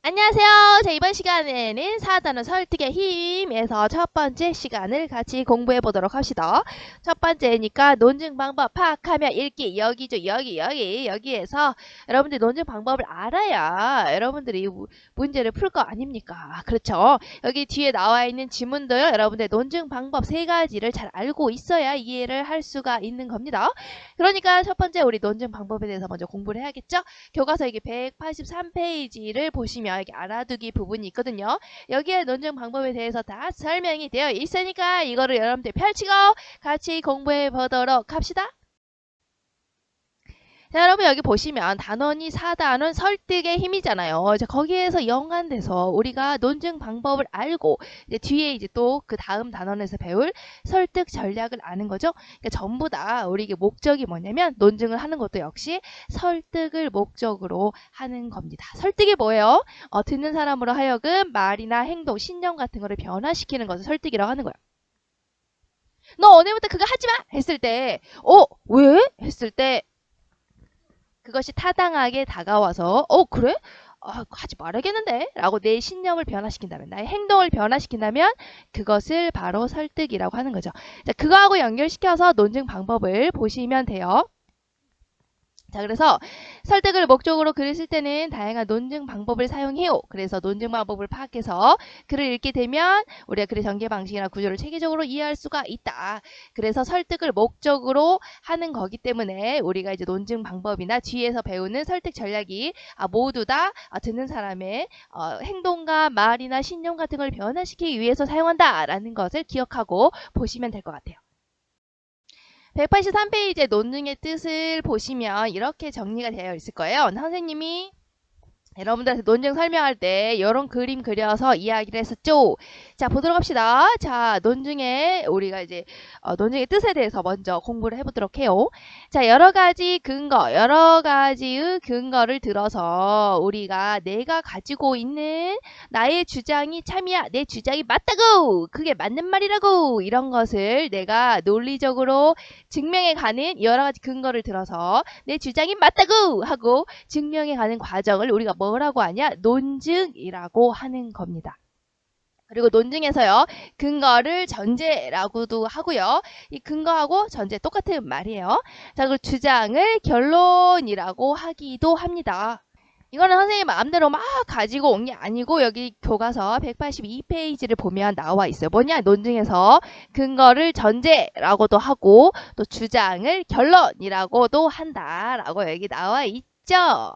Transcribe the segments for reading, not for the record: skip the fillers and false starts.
안녕하세요. 자, 이번 시간에는 사단어 설득의 힘에서 첫 번째 시간을 같이 공부해 보도록 합시다. 첫 번째니까 논증 방법 파악하며 읽기 여기죠. 여기에서 여러분들 논증 방법을 알아야 여러분들이 문제를 풀 거 아닙니까? 그렇죠? 여기 뒤에 나와 있는 지문들 여러분들 논증 방법 세 가지를 잘 알고 있어야 이해를 할 수가 있는 겁니다. 그러니까 첫 번째 우리 논증 방법에 대해서 먼저 공부를 해야겠죠? 교과서 이게 183페이지를 보시면 이렇게 알아두기 부분이 있거든요. 여기에 논증 방법에 대해서 다 설명이 되어 있으니까 이거를 여러분들 펼치고 같이 공부해 보도록 합시다. 자, 여러분 여기 보시면 단원이 4단원 설득의 힘이잖아요. 자, 거기에서 연관돼서 우리가 논증 방법을 알고 이제 뒤에 이제 또 그 다음 단원에서 배울 설득 전략을 아는 거죠. 그러니까 전부 다 우리 이게 목적이 뭐냐면 논증을 하는 것도 역시 설득을 목적으로 하는 겁니다. 설득이 뭐예요? 듣는 사람으로 하여금 말이나 행동, 신념 같은 거를 변화시키는 것을 설득이라고 하는 거예요. 너 오늘부터 그거 하지 마! 했을 때, 왜? 했을 때, 그것이 타당하게 다가와서 그래? 하지 말아야겠는데? 라고 내 신념을 변화시킨다면 나의 행동을 변화시킨다면 그것을 바로 설득이라고 하는 거죠. 자, 그거하고 연결시켜서 논증 방법을 보시면 돼요. 자, 그래서 설득을 목적으로 글을 쓸 때는 다양한 논증 방법을 사용해요. 그래서 논증 방법을 파악해서 글을 읽게 되면 우리가 글의 전개 방식이나 구조를 체계적으로 이해할 수가 있다. 그래서 설득을 목적으로 하는 거기 때문에 우리가 이제 논증 방법이나 뒤에서 배우는 설득 전략이 모두 다 듣는 사람의 행동과 말이나 신념 같은 걸 변화시키기 위해서 사용한다라는 것을 기억하고 보시면 될 것 같아요. 183페이지의 논증의 뜻을 보시면 이렇게 정리가 되어 있을 거예요. 선생님이 여러분들한테 논증 설명할 때 이런 그림 그려서 이야기를 했었죠. 자, 보도록 합시다. 자, 논증의 우리가 이제 논증의 뜻에 대해서 먼저 공부를 해보도록 해요. 자, 여러 가지의 근거를 들어서 우리가 내가 가지고 있는 나의 주장이 참이야, 내 주장이 맞다고, 그게 맞는 말이라고, 이런 것을 내가 논리적으로 증명해가는 여러 가지 근거를 들어서 내 주장이 맞다고 하고 증명해가는 과정을 우리가 뭐라고 하냐? 논증이라고 하는 겁니다. 그리고 논증에서요, 근거를 전제라고도 하고요. 이 근거하고 전제 똑같은 말이에요. 자, 그리고 주장을 결론이라고 하기도 합니다. 이거는 선생님 마음대로 막 가지고 온 게 아니고 여기 교과서 182페이지를 보면 나와 있어요. 뭐냐? 논증에서 근거를 전제라고도 하고 또 주장을 결론이라고도 한다라고 여기 나와 있죠.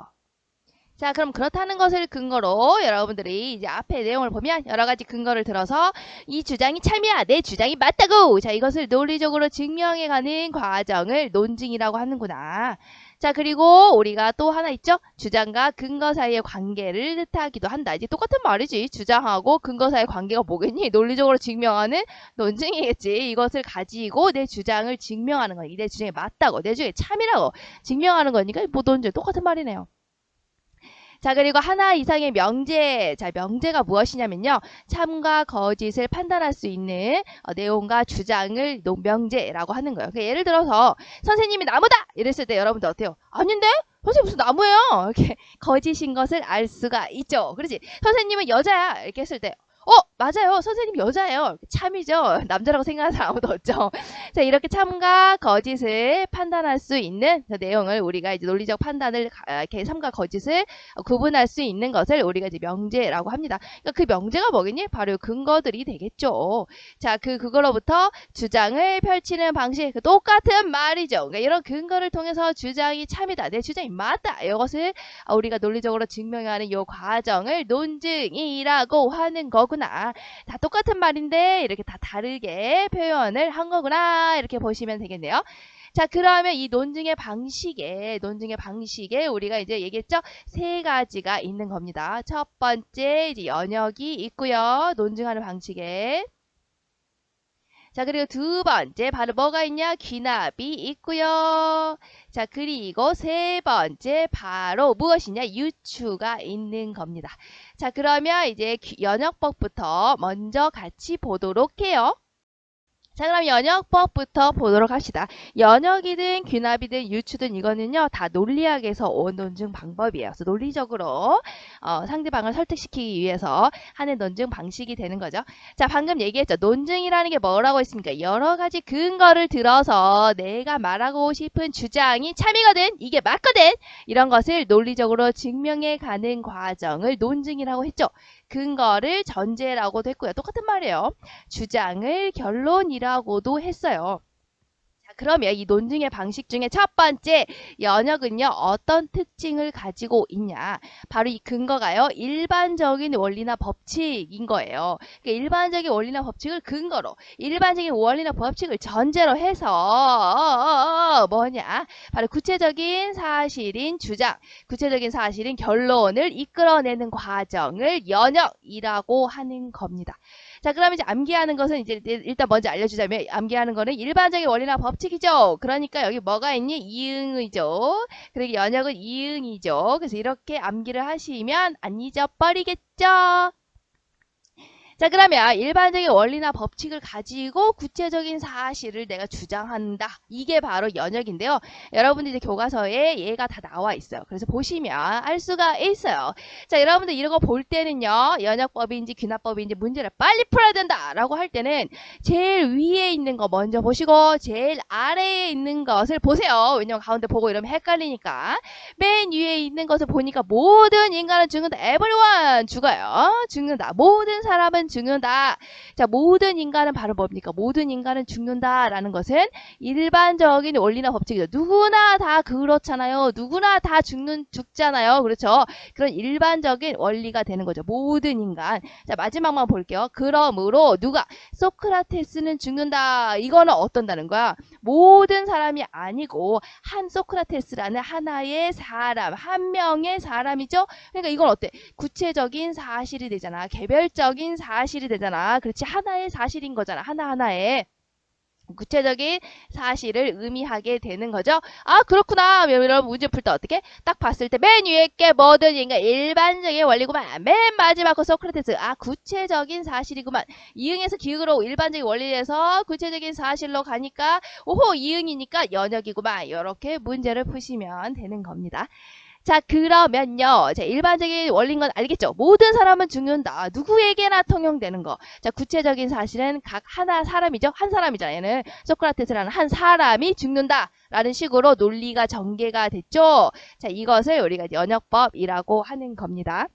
자, 그럼 그렇다는 것을 근거로 여러분들이 이제 앞에 내용을 보면 여러 가지 근거를 들어서 이 주장이 참이야, 내 주장이 맞다고. 자, 이것을 논리적으로 증명해가는 과정을 논증이라고 하는구나. 자, 그리고 우리가 또 하나 있죠? 주장과 근거 사이의 관계를 뜻하기도 한다. 이제 똑같은 말이지. 주장하고 근거 사이의 관계가 뭐겠니? 논리적으로 증명하는 논증이겠지. 이것을 가지고 내 주장을 증명하는 거니. 내 주장이 맞다고, 내 주장이 참이라고 증명하는 거니까 뭐 논증 똑같은 말이네요. 자, 그리고 하나 이상의 명제. 자, 명제가 무엇이냐면요. 참과 거짓을 판단할 수 있는 내용과 주장을 명제라고 하는 거예요. 그러니까 예를 들어서 선생님이 나무다! 이랬을 때 여러분들 어때요? 아닌데? 선생님 무슨 나무예요? 이렇게 거짓인 것을 알 수가 있죠. 그렇지? 선생님은 여자야. 이렇게 했을 때 맞아요. 선생님 여자예요. 참이죠. 남자라고 생각하는 사람 아무도 없죠. 자, 이렇게 참과 거짓을 판단할 수 있는 내용을 우리가 이제 논리적 판단을 이렇게 참과 거짓을 구분할 수 있는 것을 우리가 이제 명제라고 합니다. 그러니까 그 명제가 뭐겠니? 바로 근거들이 되겠죠. 자, 그거로부터 주장을 펼치는 방식 똑같은 말이죠. 그러니까 이런 근거를 통해서 주장이 참이다, 내 주장이 맞다, 이것을 우리가 논리적으로 증명하는 이 과정을 논증이라고 하는 거구나. 다 똑같은 말인데 이렇게 다 다르게 표현을 한 거구나. 이렇게 보시면 되겠네요. 자, 그러면 이 논증의 방식에 우리가 이제 얘기했죠? 세 가지가 있는 겁니다. 첫 번째, 이제 연역이 있고요. 논증하는 방식에. 자, 그리고 두 번째, 바로 뭐가 있냐? 귀납이 있고요. 자, 그리고 세 번째, 바로 무엇이냐? 유추가 있는 겁니다. 자, 그러면 이제 연역법부터 먼저 같이 보도록 해요. 자, 그럼 연역법부터 보도록 합시다. 연역이든 귀납이든 유추든 이거는요, 다 논리학에서 온 논증 방법이에요. 그래서 논리적으로 상대방을 설득시키기 위해서 하는 논증 방식이 되는 거죠. 자, 방금 얘기했죠. 논증이라는 게 뭐라고 했습니까? 여러 가지 근거를 들어서 내가 말하고 싶은 주장이 참이거든, 이게 맞거든, 이런 것을 논리적으로 증명해 가는 과정을 논증이라고 했죠. 근거를 전제라고도 했고요. 똑같은 말이에요. 주장을 결론이라고도 했어요. 자, 그러면 이 논증의 방식 중에 첫 번째 연역은요, 어떤 특징을 가지고 있냐? 바로 이 근거가요, 일반적인 원리나 법칙인 거예요. 그러니까 일반적인 원리나 법칙을 근거로, 일반적인 원리나 법칙을 전제로 해서 뭐냐? 바로 구체적인 사실인 주장, 구체적인 사실인 결론을 이끌어내는 과정을 연역이라고 하는 겁니다. 자, 그럼 이제 암기하는 것은 이제 일단 먼저 알려주자면, 암기하는 거는 일반적인 원리나 법칙이죠. 그러니까 여기 뭐가 있니? 이응이죠. 그리고 연역은 이응이죠. 그래서 이렇게 암기를 하시면 안 잊어버리겠죠. 자, 그러면 일반적인 원리나 법칙을 가지고 구체적인 사실을 내가 주장한다. 이게 바로 연역인데요. 여러분들 이제 교과서에 얘가 다 나와 있어요. 그래서 보시면 알 수가 있어요. 자, 여러분들 이런 거 볼 때는요, 연역법인지 귀납법인지 문제를 빨리 풀어야 된다라고 할 때는 제일 위에 있는 거 먼저 보시고 제일 아래에 있는 것을 보세요. 왜냐면 가운데 보고 이러면 헷갈리니까. 맨 위에 있는 것을 보니까 모든 인간은 죽는다. everyone 죽어요. 죽는다. 모든 사람은 죽는다. 자, 모든 인간은 바로 뭡니까? 모든 인간은 죽는다라는 것은 일반적인 원리나 법칙이죠. 누구나 다 그렇잖아요. 누구나 다 죽잖아요. 그렇죠? 그런 일반적인 원리가 되는 거죠. 모든 인간. 자, 마지막만 볼게요. 그러므로 누가 소크라테스는 죽는다. 이거는 어떤다는 거야? 모든 사람이 아니고 한 소크라테스라는 하나의 사람, 한 명의 사람이죠. 그러니까 이건 어때? 구체적인 사실이 되잖아. 개별적인 사실이 되잖아. 그렇지, 하나의 사실인 거잖아. 하나하나의 구체적인 사실을 의미하게 되는 거죠. 아, 그렇구나. 여러분 문제 풀 때 어떻게? 딱 봤을 때 맨 위에 게 뭐든 인간 일반적인 원리구만. 맨 마지막 거 소크라테스. 아, 구체적인 사실이구만. 이응에서 기응으로 일반적인 원리에서 구체적인 사실로 가니까 오호, 이응이니까 연역이구만. 이렇게 문제를 푸시면 되는 겁니다. 자, 그러면요. 자, 일반적인 원리인 건 알겠죠? 모든 사람은 죽는다. 누구에게나 통용되는 거. 자, 구체적인 사실은 각 하나 사람이죠? 한 사람이잖아요. 얘는 소크라테스라는 한 사람이 죽는다. 라는 식으로 논리가 전개가 됐죠? 자, 이것을 우리가 연역법이라고 하는 겁니다.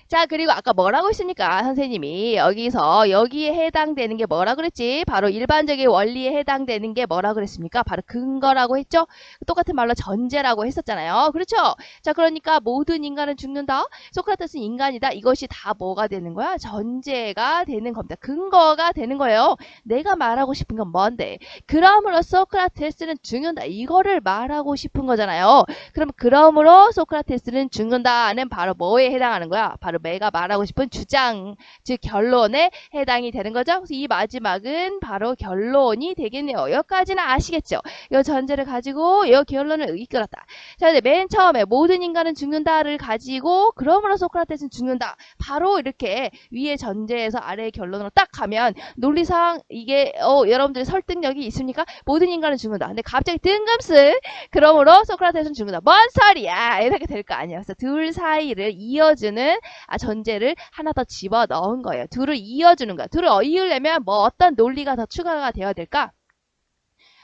자, 그리고 아까 뭐라고 했습니까? 선생님이 여기에 해당되는 게 뭐라 그랬지? 바로 일반적인 원리에 해당되는 게 뭐라 그랬습니까? 바로 근거라고 했죠? 똑같은 말로 전제라고 했었잖아요. 그렇죠? 자, 그러니까 모든 인간은 죽는다. 소크라테스는 인간이다. 이것이 다 뭐가 되는 거야? 전제가 되는 겁니다. 근거가 되는 거예요. 내가 말하고 싶은 건 뭔데? 그러므로 소크라테스는 죽는다. 이거를 말하고 싶은 거잖아요. 그러므로 소크라테스는 죽는다는 바로 뭐에 해당하는 거야? 바로 내가 말하고 싶은 주장, 즉 결론에 해당이 되는 거죠. 그래서 이 마지막은 바로 결론이 되겠네요. 여기까지는 아시겠죠? 이 전제를 가지고 이 결론을 이끌었다. 자, 이제 맨 처음에 모든 인간은 죽는다를 가지고 그러므로 소크라테스는 죽는다. 바로 이렇게 위의 전제에서 아래의 결론으로 딱 가면 논리상 이게 여러분들 설득력이 있습니까? 모든 인간은 죽는다. 근데 갑자기 뜬금없이 그러므로 소크라테스는 죽는다. 뭔 소리야? 이렇게 될 거 아니에요. 그래서 둘 사이를 이어주는 전제를 하나 더 집어 넣은 거예요. 둘을 이어주는 거야. 둘을 이으려면 뭐 어떤 논리가 더 추가가 되어야 될까?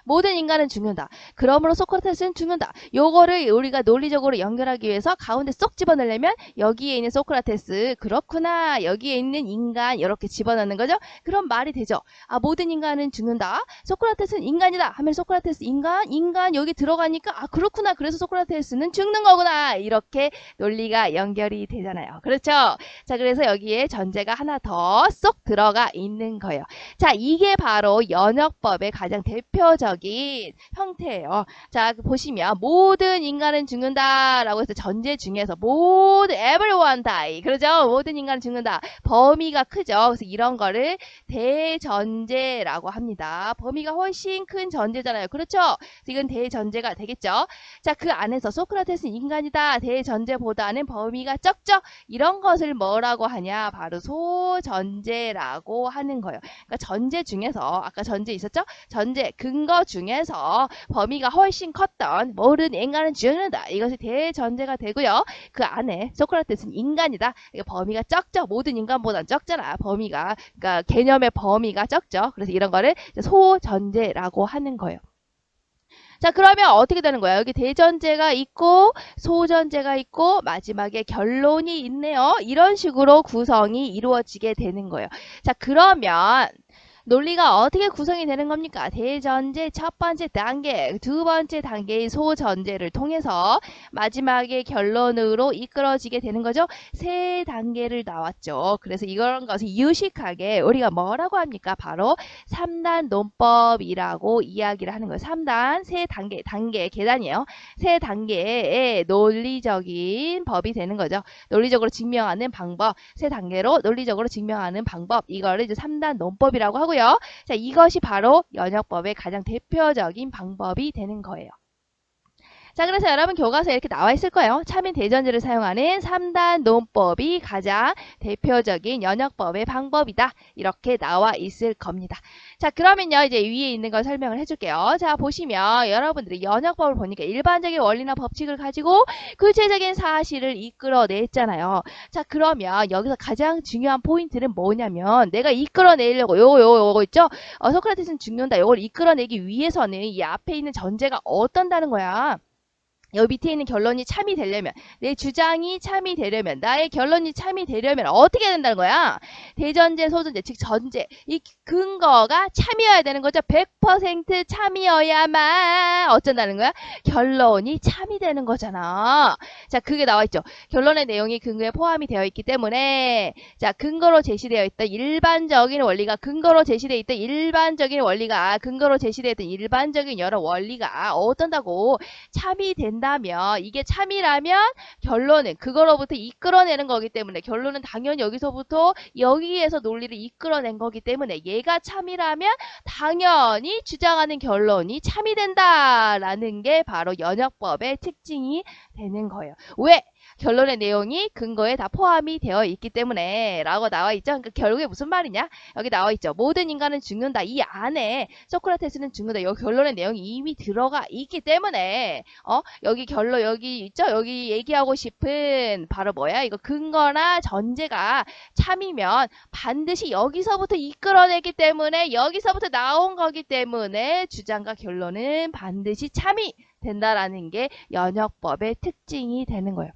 모든 인간은 죽는다. 그러므로 소크라테스는 죽는다. 요거를 우리가 논리적으로 연결하기 위해서 가운데 쏙 집어넣으려면 여기에 있는 소크라테스, 그렇구나, 여기에 있는 인간 이렇게 집어넣는 거죠. 그럼 말이 되죠. 아, 모든 인간은 죽는다. 소크라테스는 인간이다 하면 소크라테스 인간 여기 들어가니까 아, 그렇구나, 그래서 소크라테스는 죽는 거구나, 이렇게 논리가 연결이 되잖아요. 그렇죠? 자, 그래서 여기에 전제가 하나 더 쏙 들어가 있는 거예요. 자, 이게 바로 연역법의 가장 대표적인 논리적인 형태예요. 자, 보시면 모든 인간은 죽는다라고 해서 전제 중에서 모든 everyone die. 그러죠? 모든 인간은 죽는다. 범위가 크죠. 그래서 이런 거를 대전제라고 합니다. 범위가 훨씬 큰 전제잖아요. 그렇죠? 그래서 이건 대전제가 되겠죠. 자, 그 안에서 소크라테스는 인간이다. 대전제보다는 범위가 적죠. 이런 것을 뭐라고 하냐? 바로 소전제라고 하는 거예요. 그러니까 전제 중에서 아까 전제 있었죠? 전제 근거 중에서 범위가 훨씬 컸던 모든 인간은 죽는다. 이것이 대전제가 되고요. 그 안에 소크라테스는 인간이다. 그러니까 범위가 적죠. 모든 인간보다는 적잖아. 범위가 그러니까 개념의 범위가 적죠. 그래서 이런 거를 소전제라고 하는 거예요. 자, 그러면 어떻게 되는 거야? 여기 대전제가 있고 소전제가 있고 마지막에 결론이 있네요. 이런 식으로 구성이 이루어지게 되는 거예요. 자, 그러면 논리가 어떻게 구성이 되는 겁니까? 대전제 첫 번째 단계, 두 번째 단계의 소전제를 통해서 마지막에 결론으로 이끌어지게 되는 거죠. 세 단계를 나왔죠. 그래서 이런 것을 유식하게 우리가 뭐라고 합니까? 바로 3단 논법이라고 이야기를 하는 거예요. 3단, 세 단계, 계단이에요. 세 단계의 논리적인 법이 되는 거죠. 논리적으로 증명하는 방법, 세 단계로 논리적으로 증명하는 방법, 이거를 이제 3단 논법이라고 하고요. 자, 이것이 바로 연역법의 가장 대표적인 방법이 되는 거예요. 자, 그래서 여러분 교과서에 이렇게 나와 있을 거예요. 차민 대전제를 사용하는 3단 논법이 가장 대표적인 연역법의 방법이다. 이렇게 나와 있을 겁니다. 자, 그러면요, 이제 위에 있는 걸 설명을 해줄게요. 자, 보시면 여러분들이 연역법을 보니까 일반적인 원리나 법칙을 가지고 구체적인 사실을 이끌어냈잖아요. 자, 그러면 여기서 가장 중요한 포인트는 뭐냐면 내가 이끌어내려고 요거 있죠? 소크라테스는 죽는다. 요걸 이끌어내기 위해서는 이 앞에 있는 전제가 어떤다는 거야. 여기 밑에 있는 결론이 참이 되려면, 내 주장이 참이 되려면, 나의 결론이 참이 되려면 어떻게 된다는 거야? 대전제, 소전제, 즉 전제, 이 근거가 참이어야 되는 거죠. 100% 참이어야만 어쩐다는 거야? 결론이 참이 되는 거잖아. 자, 그게 나와 있죠. 결론의 내용이 근거에 포함이 되어 있기 때문에, 자, 근거로 제시되어 있던 일반적인 원리가, 근거로 제시되어 있던 일반적인 원리가, 근거로 제시되어 있던 일반적인 여러 원리가 어떤다고 참이 된다면, 이게 참이라면 결론은 그거로부터 이끌어내는 거기 때문에, 결론은 당연히 여기서부터 여기에서 논리를 이끌어낸 거기 때문에 얘가 참이라면 당연히 주장하는 결론이 참이 된다라는 게 바로 연역법의 특징이 되는 거예요. 왜? 결론의 내용이 근거에 다 포함이 되어 있기 때문에 라고 나와 있죠. 그러니까 결국에 무슨 말이냐? 여기 나와 있죠. 모든 인간은 죽는다. 이 안에 소크라테스는 죽는다. 여기 결론의 내용이 이미 들어가 있기 때문에 여기 결론 여기 있죠. 여기 얘기하고 싶은 바로 뭐야? 이거 근거나 전제가 참이면 반드시 여기서부터 이끌어내기 때문에, 여기서부터 나온 거기 때문에 주장과 결론은 반드시 참이 된다라는 게 연역법의 특징이 되는 거예요.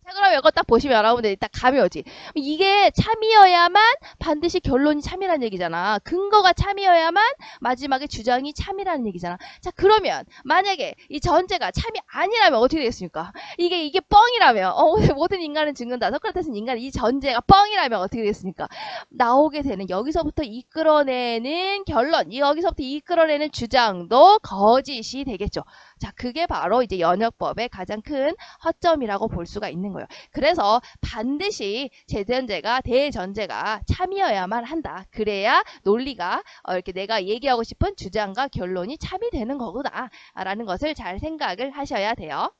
자, 그럼 이거 딱 보시면 여러분들이 딱 감이 오지. 이게 참이어야만 반드시 결론이 참이라는 얘기잖아. 근거가 참이어야만 마지막에 주장이 참이라는 얘기잖아. 자, 그러면 만약에 이 전제가 참이 아니라면 어떻게 되겠습니까? 이게 뻥이라면, 모든 인간은 죽는다. 소크라테스는 인간, 이 전제가 뻥이라면 어떻게 되겠습니까? 나오게 되는 여기서부터 이끌어내는 결론, 여기서부터 이끌어내는 주장도 거짓이 되겠죠. 자, 그게 바로 이제 연역법의 가장 큰 허점이라고 볼 수가 있는 거예요. 그래서 반드시 대전제가 참이어야만 한다. 그래야 논리가 이렇게 내가 얘기하고 싶은 주장과 결론이 참이 되는 거구나 라는 것을 잘 생각을 하셔야 돼요.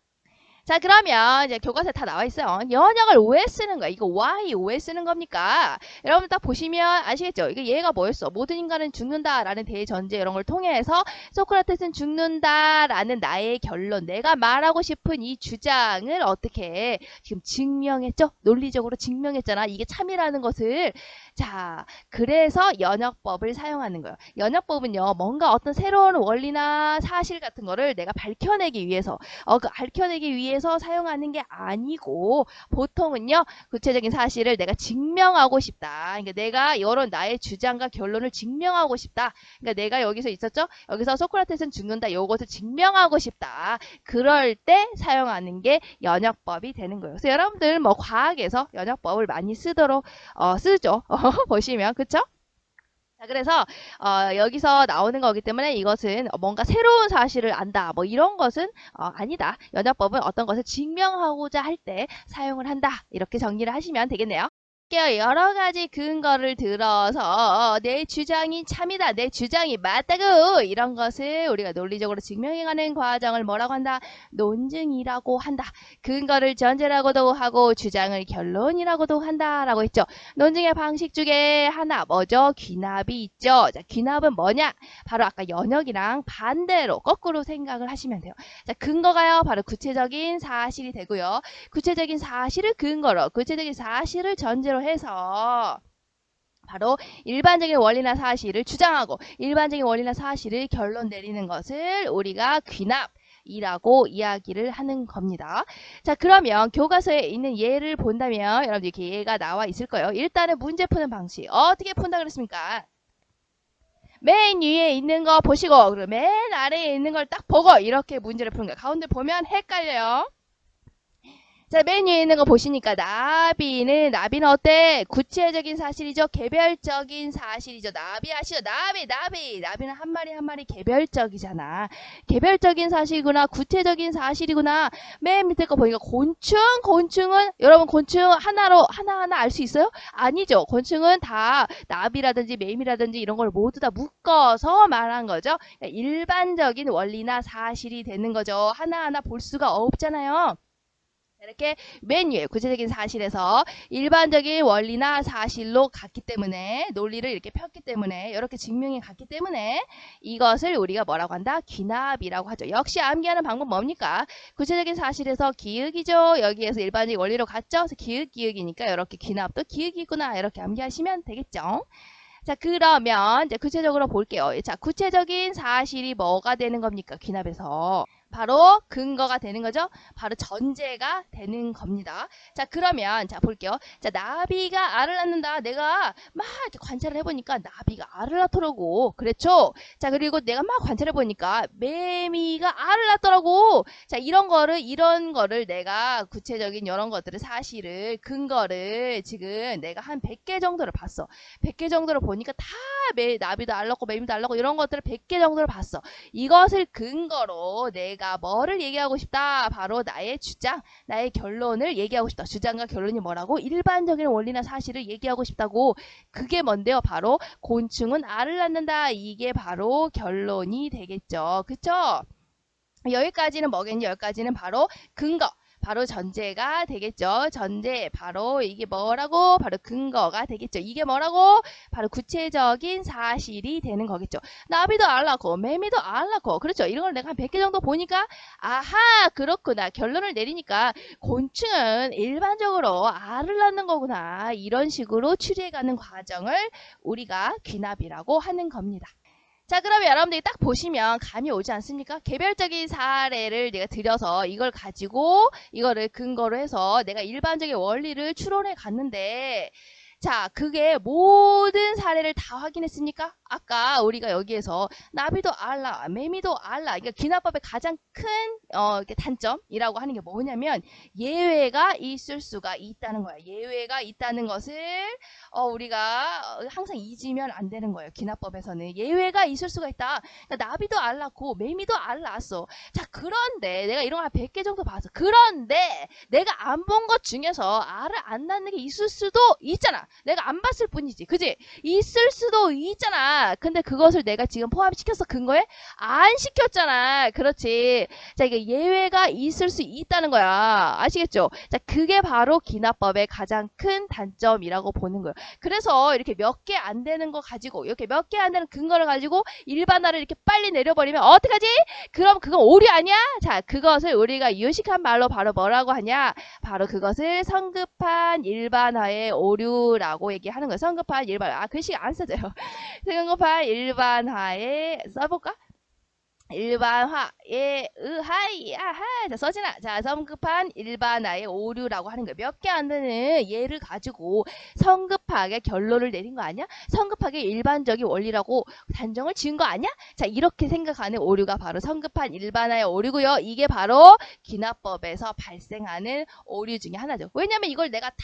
자, 그러면 이제 교과서에 다 나와 있어요. 연역을 왜 쓰는 거야? 이거 why 왜 쓰는 겁니까? 여러분 딱 보시면 아시겠죠? 이게 얘가 뭐였어? 모든 인간은 죽는다라는 대전제 이런 걸 통해서 소크라테스는 죽는다라는 나의 결론, 내가 말하고 싶은 이 주장을 어떻게 지금 증명했죠? 논리적으로 증명했잖아. 이게 참이라는 것을. 자, 그래서 연역법을 사용하는 거예요. 연역법은요, 뭔가 어떤 새로운 원리나 사실 같은 거를 내가 밝혀내기 위해서, 밝혀내기 위해서 사용하는 게 아니고, 보통은요, 구체적인 사실을 내가 증명하고 싶다. 그러니까 내가 이런 나의 주장과 결론을 증명하고 싶다. 그러니까 내가 여기서 있었죠? 여기서 소크라테스는 죽는다. 요것을 증명하고 싶다. 그럴 때 사용하는 게 연역법이 되는 거예요. 그래서 여러분들 뭐 과학에서 연역법을 많이 쓰죠. 보시면, 그쵸? 자, 그래서 여기서 나오는 거기 때문에 이것은 뭔가 새로운 사실을 안다. 뭐 이런 것은 아니다. 연역법은 어떤 것을 증명하고자 할 때 사용을 한다. 이렇게 정리를 하시면 되겠네요. 여러 가지 근거를 들어서 내 주장이 참이다, 내 주장이 맞다고 이런 것을 우리가 논리적으로 증명해가는 과정을 뭐라고 한다? 논증이라고 한다. 근거를 전제라고도 하고 주장을 결론이라고도 한다라고 했죠. 논증의 방식 중에 하나 뭐죠? 귀납이 있죠. 자, 귀납은 뭐냐? 바로 아까 연역이랑 반대로 거꾸로 생각을 하시면 돼요. 자, 근거가요 바로 구체적인 사실이 되고요. 구체적인 사실을 근거로, 구체적인 사실을 전제로 해서 바로 일반적인 원리나 사실을 주장하고 일반적인 원리나 사실을 결론 내리는 것을 우리가 귀납이라고 이야기를 하는 겁니다. 자, 그러면 교과서에 있는 예를 본다면 여러분들 이렇게 예가 나와 있을 거예요. 일단은 문제 푸는 방식 어떻게 푼다 그랬습니까? 맨 위에 있는 거 보시고 그리고 맨 아래에 있는 걸 딱 보고 이렇게 문제를 푸는 거예요. 가운데 보면 헷갈려요. 자, 맨 위에 있는 거 보시니까 나비는 어때? 구체적인 사실이죠. 개별적인 사실이죠. 나비 아시죠? 나비는 한 마리 한 마리 개별적이잖아. 개별적인 사실이구나. 구체적인 사실이구나. 맨 밑에 거 보니까 곤충은 여러분 곤충 하나하나 알 수 있어요? 아니죠. 곤충은 다 나비라든지 매미라든지 이런 걸 모두 다 묶어서 말한 거죠. 일반적인 원리나 사실이 되는 거죠. 하나하나 볼 수가 없잖아요. 이렇게 맨 위에 구체적인 사실에서 일반적인 원리나 사실로 갔기 때문에 논리를 이렇게 폈기 때문에 이렇게 증명이 갔기 때문에 이것을 우리가 뭐라고 한다? 귀납이라고 하죠. 역시 암기하는 방법 뭡니까? 구체적인 사실에서 기역이죠. 여기에서 일반적인 원리로 갔죠. 그래서 기역이니까 이렇게 귀납도 기역이구나 이렇게 암기하시면 되겠죠. 자, 그러면 이제 구체적으로 볼게요. 자, 구체적인 사실이 뭐가 되는 겁니까? 귀납에서. 바로 근거가 되는 거죠. 바로 전제가 되는 겁니다. 자, 그러면 자 볼게요. 자, 나비가 알을 낳는다. 내가 막 이렇게 관찰을 해보니까 나비가 알을 낳더라고. 그렇죠? 자, 그리고 내가 막 관찰해 보니까 매미가 알을 낳더라고. 자, 이런 거를 내가 구체적인 이런 것들을 사실을 근거를 지금 내가 한 100개 정도를 봤어. 100개 정도를 보니까 다 나비도 알 낳고 매미도 알 낳고 이런 것들을 100개 정도를 봤어. 이것을 근거로 내가 뭐를 얘기하고 싶다? 바로 나의 주장, 나의 결론을 얘기하고 싶다. 주장과 결론이 뭐라고? 일반적인 원리나 사실을 얘기하고 싶다고. 그게 뭔데요? 바로 곤충은 알을 낳는다. 이게 바로 결론이 되겠죠. 그쵸? 여기까지는 뭐겠니? 여기까지는 바로 근거. 바로 전제가 되겠죠. 전제 바로 이게 뭐라고? 바로 근거가 되겠죠. 이게 뭐라고? 바로 구체적인 사실이 되는 거겠죠. 나비도 알 낳고 매미도 알 낳고 그렇죠. 이런 걸 내가 한 100개 정도 보니까 아하 그렇구나. 결론을 내리니까 곤충은 일반적으로 알을 낳는 거구나. 이런 식으로 추리해가는 과정을 우리가 귀납이라고 하는 겁니다. 자, 그러면 여러분들이 딱 보시면 감이 오지 않습니까? 개별적인 사례를 내가 들여서 이걸 가지고 이거를 근거로 해서 내가 일반적인 원리를 추론해 갔는데 자, 그게 모든 사례를 다 확인했습니까? 아까 우리가 여기에서 나비도 알라, 매미도 알라. 그러니까 귀납법의 가장 큰 단점이라고 하는 게 뭐냐면 예외가 있을 수가 있다는 거야. 예외가 있다는 것을 우리가 항상 잊으면 안 되는 거예요. 귀납법에서는 예외가 있을 수가 있다. 그러니까 나비도 알 낳고 매미도 알 낳았어. 자, 그런데 내가 이런 거 한 100개 정도 봤어. 그런데 내가 안 본 것 중에서 알을 안 낳는 게 있을 수도 있잖아. 내가 안 봤을 뿐이지. 그지? 있을 수도 있잖아. 근데 그것을 내가 지금 포함시켰어. 근거에? 안 시켰잖아. 그렇지. 자, 이게 예외가 있을 수 있다는 거야. 아시겠죠? 자, 그게 바로 귀납법의 가장 큰 단점이라고 보는 거예요. 그래서 이렇게 몇 개 안 되는 거 가지고 이렇게 몇 개 안 되는 근거를 가지고 일반화를 이렇게 빨리 내려버리면 어떡하지? 그럼 그건 오류 아니야? 자, 그것을 우리가 유식한 말로 바로 뭐라고 하냐? 바로 그것을 성급한 일반화의 오류라고 얘기하는 거예요. 성급한 일반화. 글씨가 안 써져요. 성급한 일반화에 써볼까? 일반화에 의하이 아하. 자, 서진아. 자, 성급한 일반화의 오류라고 하는 거야. 몇 개 안 되는 얘를 가지고 성급하게 결론을 내린 거 아니야? 성급하게 일반적인 원리라고 단정을 지은 거 아니야? 자, 이렇게 생각하는 오류가 바로 성급한 일반화의 오류고요. 이게 바로 기납법에서 발생하는 오류 중에 하나죠. 왜냐면 이걸 내가 다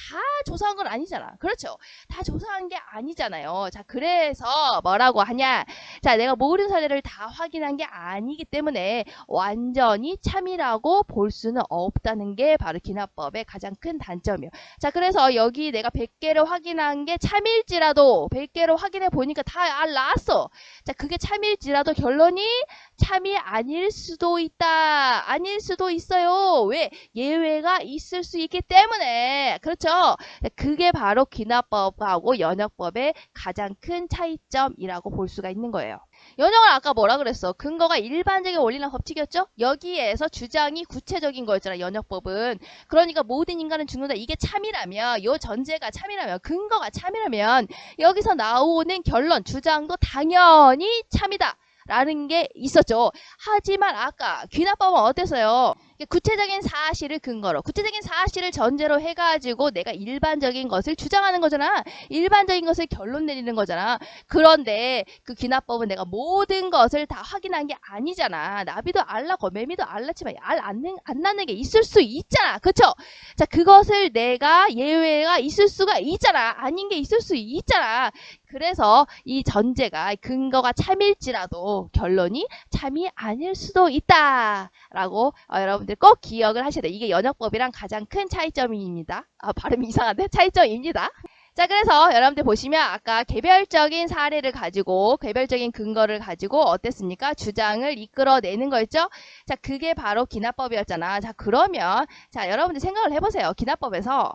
조사한 건 아니잖아. 그렇죠? 다 조사한 게 아니잖아요. 자, 그래서 뭐라고 하냐? 자, 내가 모든 사례를 다 확인한 게 아니기 때문에 완전히 참이라고 볼 수는 없다는 게 바로 기납법의 가장 큰 단점이에요. 자, 그래서 여기 내가 100개를 확인한 게 참일지라도 100개를 확인해 보니까 다 나왔어. 자, 그게 참일지라도 결론이 참이 아닐 수도 있다. 아닐 수도 있어요. 왜? 예외가 있을 수 있기 때문에. 그렇죠? 그게 바로 기납법하고 연역법의 가장 큰 차이점이라고 볼 수가 있는 거예요. 연역은 아까 뭐라 그랬어? 근거가 일반적인 원리나 법칙이었죠? 여기에서 주장이 구체적인 거였잖아, 연역법은. 그러니까 모든 인간은 죽는다. 이게 참이라면, 요 전제가 참이라면, 근거가 참이라면 여기서 나오는 결론, 주장도 당연히 참이다. 라는 게 있었죠. 하지만 아까 귀납법은 어땠어요? 구체적인 사실을 근거로, 구체적인 사실을 전제로 해가지고 내가 일반적인 것을 주장하는 거잖아. 일반적인 것을 결론 내리는 거잖아. 그런데 그 귀납법은 내가 모든 것을 다 확인한 게 아니잖아. 나비도 알라고 매미도 알랐지만 안 낳는 게 있을 수 있잖아. 그쵸? 자, 그것을 내가 예외가 있을 수가 있잖아. 아닌 게 있을 수 있잖아. 그래서 이 전제가 근거가 참일지라도 결론이 참이 아닐 수도 있다라고 여러분들 꼭 기억을 하셔야 돼요. 이게 연역법이랑 가장 큰 차이점입니다. 발음이 이상한데 차이점입니다. 자, 그래서 여러분들 보시면 아까 개별적인 사례를 가지고 개별적인 근거를 가지고 어땠습니까? 주장을 이끌어내는 거였죠? 자, 그게 바로 기납법이었잖아. 자, 그러면 자, 여러분들 생각을 해보세요. 기납법에서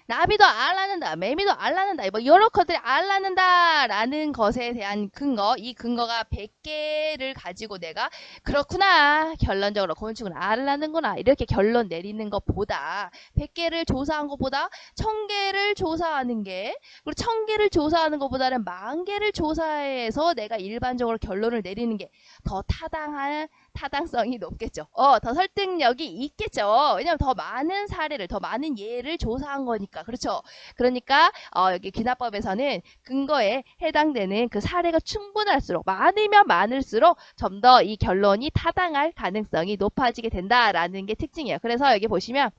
나비도 알 낳는다, 매미도 알 낳는다, 뭐 여러 것들이 알 낳는다 라는 것에 대한 근거, 이 근거가 100개를 가지고 내가 그렇구나, 결론적으로 곤충은 알을 낳는구나 이렇게 결론 내리는 것보다 100개를 조사한 것보다 1000개를 조사하는 게, 그리고 1000개를 조사하는 것보다는 10,000개를 조사해서 내가 일반적으로 결론을 내리는 게 더 타당성이 높겠죠. 더 설득력이 있겠죠. 왜냐면 더 많은 사례를, 더 많은 예를 조사한 거니까. 그렇죠. 그러니까 여기 기납법에서는 근거에 해당되는 그 사례가 충분할수록, 많으면 많을수록 좀 더 이 결론이 타당할 가능성이 높아지게 된다라는 게 특징이에요. 그래서 여기 보시면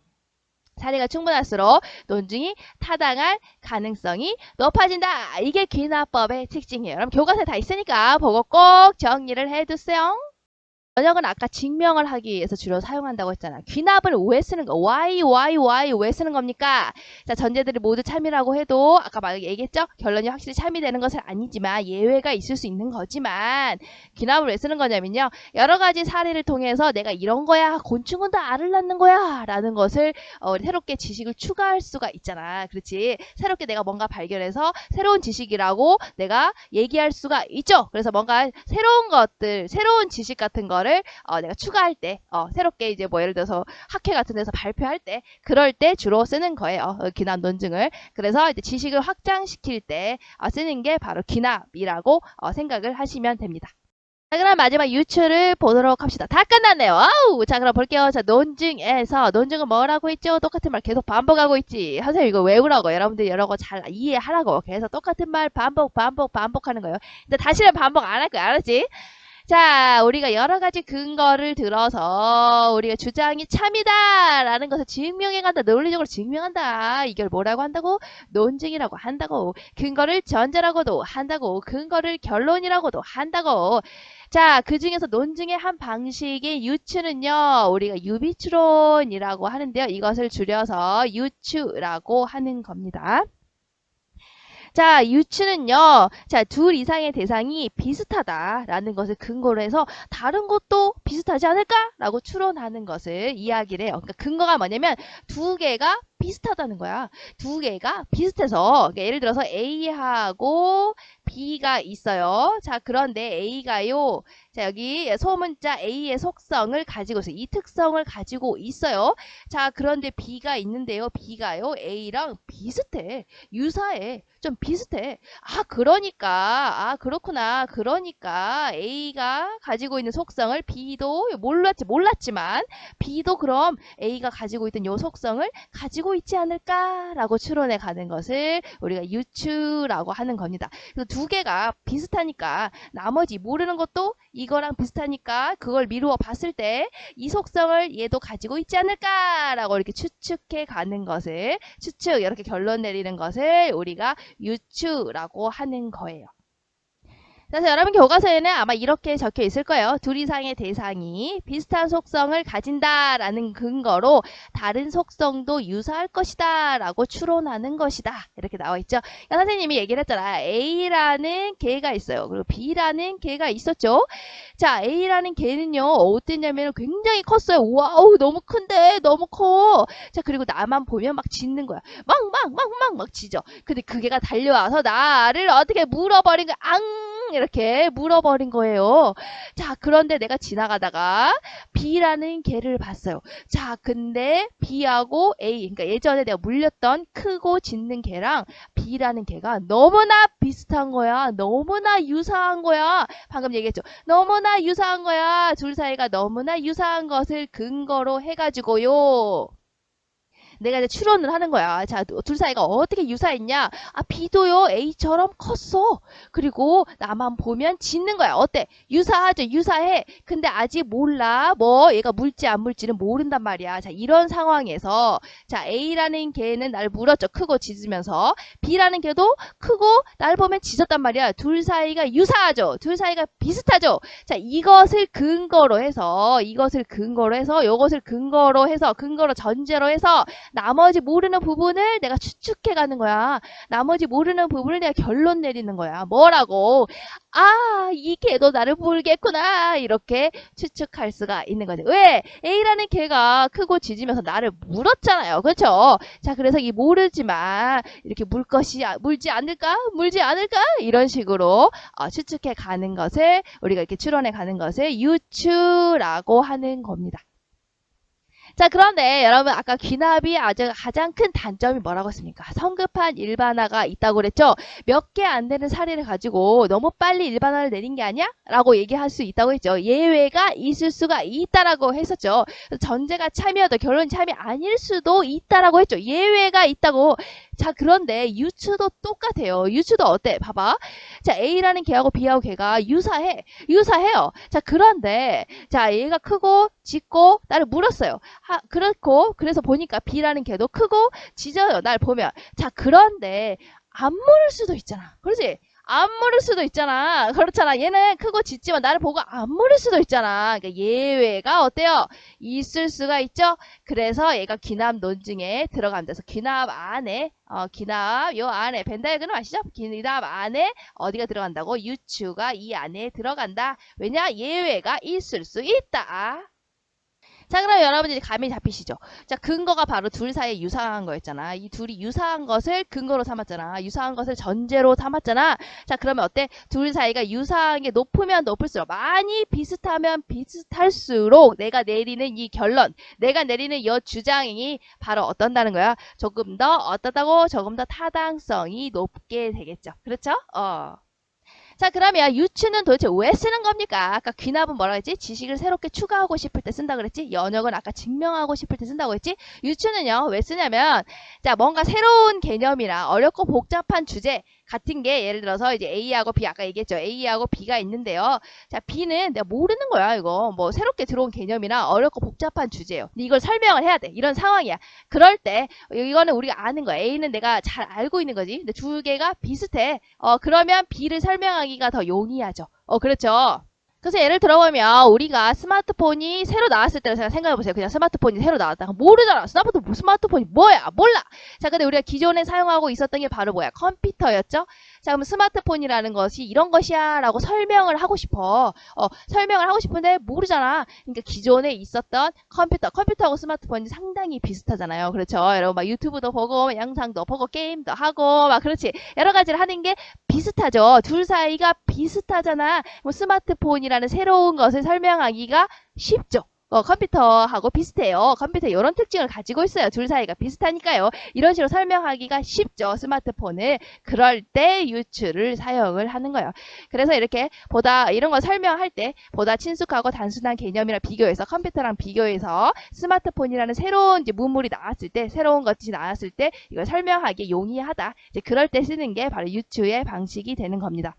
사례가 충분할수록 논증이 타당할 가능성이 높아진다. 이게 기납법의 특징이에요. 여러분 교과서에 다 있으니까 보고 꼭 정리를 해두세요. 번역은 아까 증명을 하기 위해서 주로 사용한다고 했잖아. 귀납을 왜 쓰는 거? why 왜 쓰는 겁니까? 자, 전제들이 모두 참이라고 해도 아까 막 얘기했죠? 결론이 확실히 참이 되는 것은 아니지만 예외가 있을 수 있는 거지만 귀납을 왜 쓰는 거냐면요. 여러 가지 사례를 통해서 내가 이런 거야. 곤충은 다 알을 낳는 거야. 라는 것을 새롭게 지식을 추가할 수가 있잖아. 그렇지? 새롭게 내가 뭔가 발견해서 새로운 지식이라고 내가 얘기할 수가 있죠. 그래서 뭔가 새로운 것들, 새로운 지식 같은 거를 내가 추가할 때 새롭게 이제 뭐 예를 들어서 학회 같은 데서 발표할 때 그럴 때 주로 쓰는 거예요. 기납 논증을. 그래서 이제 지식을 확장시킬 때 쓰는 게 바로 기납이라고 생각을 하시면 됩니다. 자, 그럼 마지막 유추를 보도록 합시다. 다 끝났네요. 아우! 자, 그럼 볼게요. 자, 논증은 뭐라고 했죠? 똑같은 말 계속 반복하고 있지. 선생님 이거 외우라고. 여러분들 여러 거 잘 이해하라고. 그래서 똑같은 말 반복하는 거예요. 근데 다시는 반복 안 할 거야. 알았지? 자, 우리가 여러 가지 근거를 들어서 우리가 주장이 참이다 라는 것을 증명해간다. 논리적으로 증명한다. 이걸 뭐라고 한다고? 논증이라고 한다고. 근거를 전제라고도 한다고. 근거를 결론이라고도 한다고. 자, 그 중에서 논증의 한 방식의 유추는요, 우리가 유비추론이라고 하는데요. 이것을 줄여서 유추라고 하는 겁니다. 자, 유추는요, 자, 둘 이상의 대상이 비슷하다라는 것을 근거로 해서 다른 것도 비슷하지 않을까라고 추론하는 것을 이야기를 해요. 그러니까 근거가 뭐냐면 두 개가 비슷하다는 거야. 두 개가 비슷해서, 그러니까 예를 들어서 A하고 B가 있어요. 자, 그런데 A가요, 자, 여기 소문자 A의 속성을 가지고 있어요. 이 특성을 가지고 있어요. 자, 그런데 B가 있는데요. B가요, A랑 비슷해. 유사해. 좀 비슷해. 그렇구나. 그러니까 A가 가지고 있는 속성을 B도 몰랐지만 B도 그럼 A가 가지고 있던 요 속성을 가지고 있지 않을까라고 추론해 가는 것을 우리가 유추라고 하는 겁니다. 그래서 두 개가 비슷하니까 나머지 모르는 것도 이거랑 비슷하니까 그걸 미루어 봤을 때 이 속성을 얘도 가지고 있지 않을까라고 이렇게 추측해 가는 것을 이렇게 결론 내리는 것을 우리가 유추라고 하는 거예요. 그래서 여러분 교과서에는 아마 이렇게 적혀 있을 거예요. 둘 이상의 대상이 비슷한 속성을 가진다라는 근거로 다른 속성도 유사할 것이다 라고 추론하는 것이다. 이렇게 나와 있죠. 그러니까 선생님이 얘기를 했잖아. A라는 개가 있어요. 그리고 B라는 개가 있었죠. 자, A라는 개는요. 어땠냐면 굉장히 컸어요. 와우, 너무 큰데 너무 커. 자, 그리고 나만 보면 막 짖는 거야. 막 짖어. 근데 그 개가 달려와서 나를 어떻게 물어버린 거야. 이렇게 물어버린 거예요. 자, 그런데 내가 지나가다가 B라는 개를 봤어요. 자, 근데 B하고 A, 그러니까 예전에 내가 물렸던 크고 짖는 개랑 B라는 개가 너무나 비슷한 거야. 너무나 유사한 거야. 방금 얘기했죠. 너무나 유사한 거야. 둘 사이가 너무나 유사한 것을 근거로 해가지고요. 내가 이제 추론을 하는 거야. 자, 둘 사이가 어떻게 유사했냐? B도요, A처럼 컸어. 그리고 나만 보면 짖는 거야. 어때? 유사하죠? 유사해. 근데 아직 몰라. 얘가 물지 안 물지는 모른단 말이야. 자, 이런 상황에서, 자, A라는 개는 날 물었죠. 크고 짖으면서. B라는 개도 크고 날 보면 짖었단 말이야. 둘 사이가 유사하죠? 둘 사이가 비슷하죠? 자, 이것을 근거로 해서, 근거로 전제로 해서, 나머지 모르는 부분을 내가 추측해가는 거야. 나머지 모르는 부분을 내가 결론 내리는 거야. 뭐라고? 이 개도 나를 물겠구나. 이렇게 추측할 수가 있는 거지. 왜? A라는 개가 크고 짖으면서 나를 물었잖아요. 그렇죠? 자, 그래서 이 모르지만 이렇게 물지 않을까? 이런 식으로 추측해 가는 것을 우리가 이렇게 추론해 가는 것을 유추라고 하는 겁니다. 자, 그런데 여러분 아까 귀납이 가장 큰 단점이 뭐라고 했습니까? 성급한 일반화가 있다고 그랬죠? 몇 개 안 되는 사례를 가지고 너무 빨리 일반화를 내린 게 아니야? 라고 얘기할 수 있다고 했죠. 예외가 있을 수가 있다라고 했었죠. 전제가 참여도 결론이 참여 아닐 수도 있다라고 했죠. 예외가 있다고. 자, 그런데 유추도 똑같아요. 유추도 어때? 봐봐. 자, A라는 개하고 B하고 개가 유사해요. 자, 그런데 자, 얘가 크고 짖고 나를 물었어요. 그래서 보니까 B라는 개도 크고 짖어요. 날 보면. 자, 그런데 안 물을 수도 있잖아. 그렇지? 안 물을 수도 있잖아. 그렇잖아. 얘는 크고 짖지만 나를 보고 안 물을 수도 있잖아. 그러니까 예외가 어때요? 있을 수가 있죠. 그래서 얘가 귀납 논증에 들어갑니다. 그래서 귀납 안에 요 안에 벤 다이어그램 아시죠? 귀납 안에 어디가 들어간다고? 유추가 이 안에 들어간다. 왜냐? 예외가 있을 수 있다. 자, 그럼 여러분들이 감이 잡히시죠? 자, 근거가 바로 둘 사이에 유사한 거였잖아. 이 둘이 유사한 것을 근거로 삼았잖아. 유사한 것을 전제로 삼았잖아. 자, 그러면 어때? 둘 사이가 유사한 게 높으면 높을수록, 많이 비슷하면 비슷할수록 내가 내리는 이 결론, 내가 내리는 이 주장이 바로 어떤다는 거야? 조금 더 어떻다고? 조금 더 타당성이 높게 되겠죠. 그렇죠? 자, 그러면 유추는 도대체 왜 쓰는 겁니까? 아까 귀납은 뭐라고 했지? 지식을 새롭게 추가하고 싶을 때 쓴다 그랬지? 연역은 아까 증명하고 싶을 때 쓴다고 했지? 유추는요, 왜 쓰냐면, 자, 뭔가 새로운 개념이나 어렵고 복잡한 주제 같은 게 예를 들어서 이제 A하고 B 아까 얘기했죠. A하고 B가 있는데요. 자, B는 내가 모르는 거야, 이거. 뭐 새롭게 들어온 개념이나 어렵고 복잡한 주제예요. 근데 이걸 설명을 해야 돼. 이런 상황이야. 그럴 때 이거는 우리가 아는 거야. A는 내가 잘 알고 있는 거지. 근데 두 개가 비슷해. 그러면 B를 설명하기가 더 용이하죠. 그렇죠. 그래서 예를 들어보면 우리가 스마트폰이 새로 나왔을 때를 생각해보세요. 그냥 스마트폰이 새로 나왔다. 모르잖아. 스마트폰이 뭐야? 몰라. 자, 근데 우리가 기존에 사용하고 있었던 게 바로 뭐야? 컴퓨터였죠? 자, 그럼 스마트폰이라는 것이 이런 것이야 라고 설명을 하고 싶어. 설명을 하고 싶은데 모르잖아. 그러니까 기존에 있었던 컴퓨터하고 스마트폰이 상당히 비슷하잖아요. 그렇죠? 여러분 막 유튜브도 보고 영상도 보고 게임도 하고 막 그렇지. 여러 가지를 하는 게 비슷하죠. 둘 사이가 비슷하잖아. 뭐 스마트폰이라는 새로운 것을 설명하기가 쉽죠. 컴퓨터하고 비슷해요. 컴퓨터 이런 특징을 가지고 있어요. 둘 사이가 비슷하니까요. 이런 식으로 설명하기가 쉽죠. 스마트폰을. 그럴 때 유추를 사용을 하는 거예요. 그래서 이렇게 보다 이런 거 설명할 때 보다 친숙하고 단순한 개념이랑 비교해서 컴퓨터랑 비교해서 스마트폰이라는 새로운 이제 문물이 나왔을 때 새로운 것이 나왔을 때 이걸 설명하기 용이하다. 이제 그럴 때 쓰는 게 바로 유추의 방식이 되는 겁니다.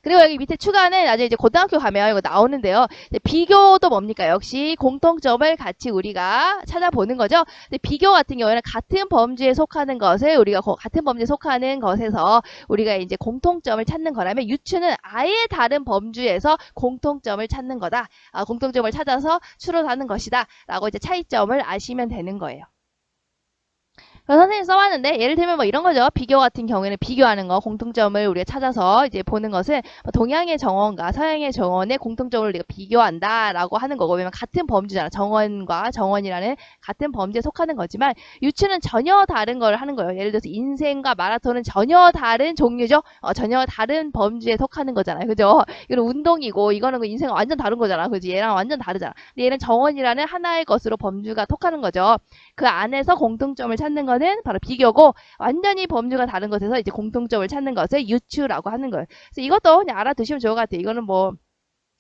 그리고 여기 밑에 추가는 나중에 이제 고등학교 가면 이거 나오는데요. 비교도 뭡니까? 역시 공통점을 같이 우리가 찾아보는 거죠. 근데 비교 같은 경우에는 같은 범주에 속하는 것을 우리가 같은 범주에 속하는 것에서 우리가 이제 공통점을 찾는 거라면 유추는 아예 다른 범주에서 공통점을 찾는 거다. 공통점을 찾아서 추론하는 것이다. 라고 이제 차이점을 아시면 되는 거예요. 선생님 써왔는데 예를 들면 뭐 이런 거죠. 비교 같은 경우에는 비교하는 거 공통점을 우리가 찾아서 이제 보는 것은 동양의 정원과 서양의 정원의 공통점을 우리가 비교한다라고 하는 거고 왜냐면 같은 범주잖아. 정원과 정원이라는 같은 범주에 속하는 거지만 유추는 전혀 다른 걸 하는 거예요. 예를 들어서 인생과 마라톤은 전혀 다른 종류죠. 전혀 다른 범주에 속하는 거잖아요. 그죠? 이거는 운동이고 이거는 인생은 완전 다른 거잖아. 그지? 얘랑 완전 다르잖아. 근데 얘는 정원이라는 하나의 것으로 범주가 속하는 거죠. 그 안에서 공통점을 찾는 거는 바로 비교고 완전히 범주가 다른 것에서 이제 공통점을 찾는 것을 유추라고 하는 거예요. 그래서 이것도 그냥 알아두시면 좋을 것 같아요. 이거는 뭐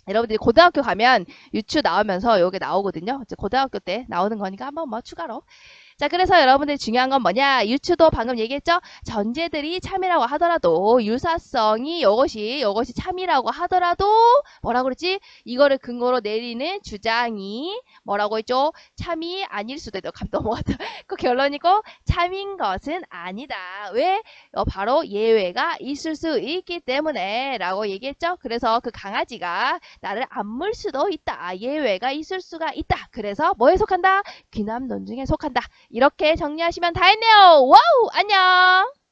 여러분들이 고등학교 가면 유추 나오면서 요게 나오거든요. 이제 고등학교 때 나오는 거니까 한번 뭐 추가로. 자, 그래서 여러분들 중요한 건 뭐냐? 유추도 방금 얘기했죠? 전제들이 참이라고 하더라도 유사성이 요것이 참이라고 하더라도 뭐라고 그랬지? 이거를 근거로 내리는 주장이 뭐라고 했죠? 참이 아닐 수도 있다. 감 넘어갔다. 그 결론이고 참인 것은 아니다. 왜? 바로 예외가 있을 수 있기 때문에 라고 얘기했죠? 그래서 그 강아지가 나를 안 물 수도 있다. 예외가 있을 수가 있다. 그래서 뭐에 속한다? 귀남논 중에 속한다. 이렇게 정리하시면 다 했네요. 와우! 안녕!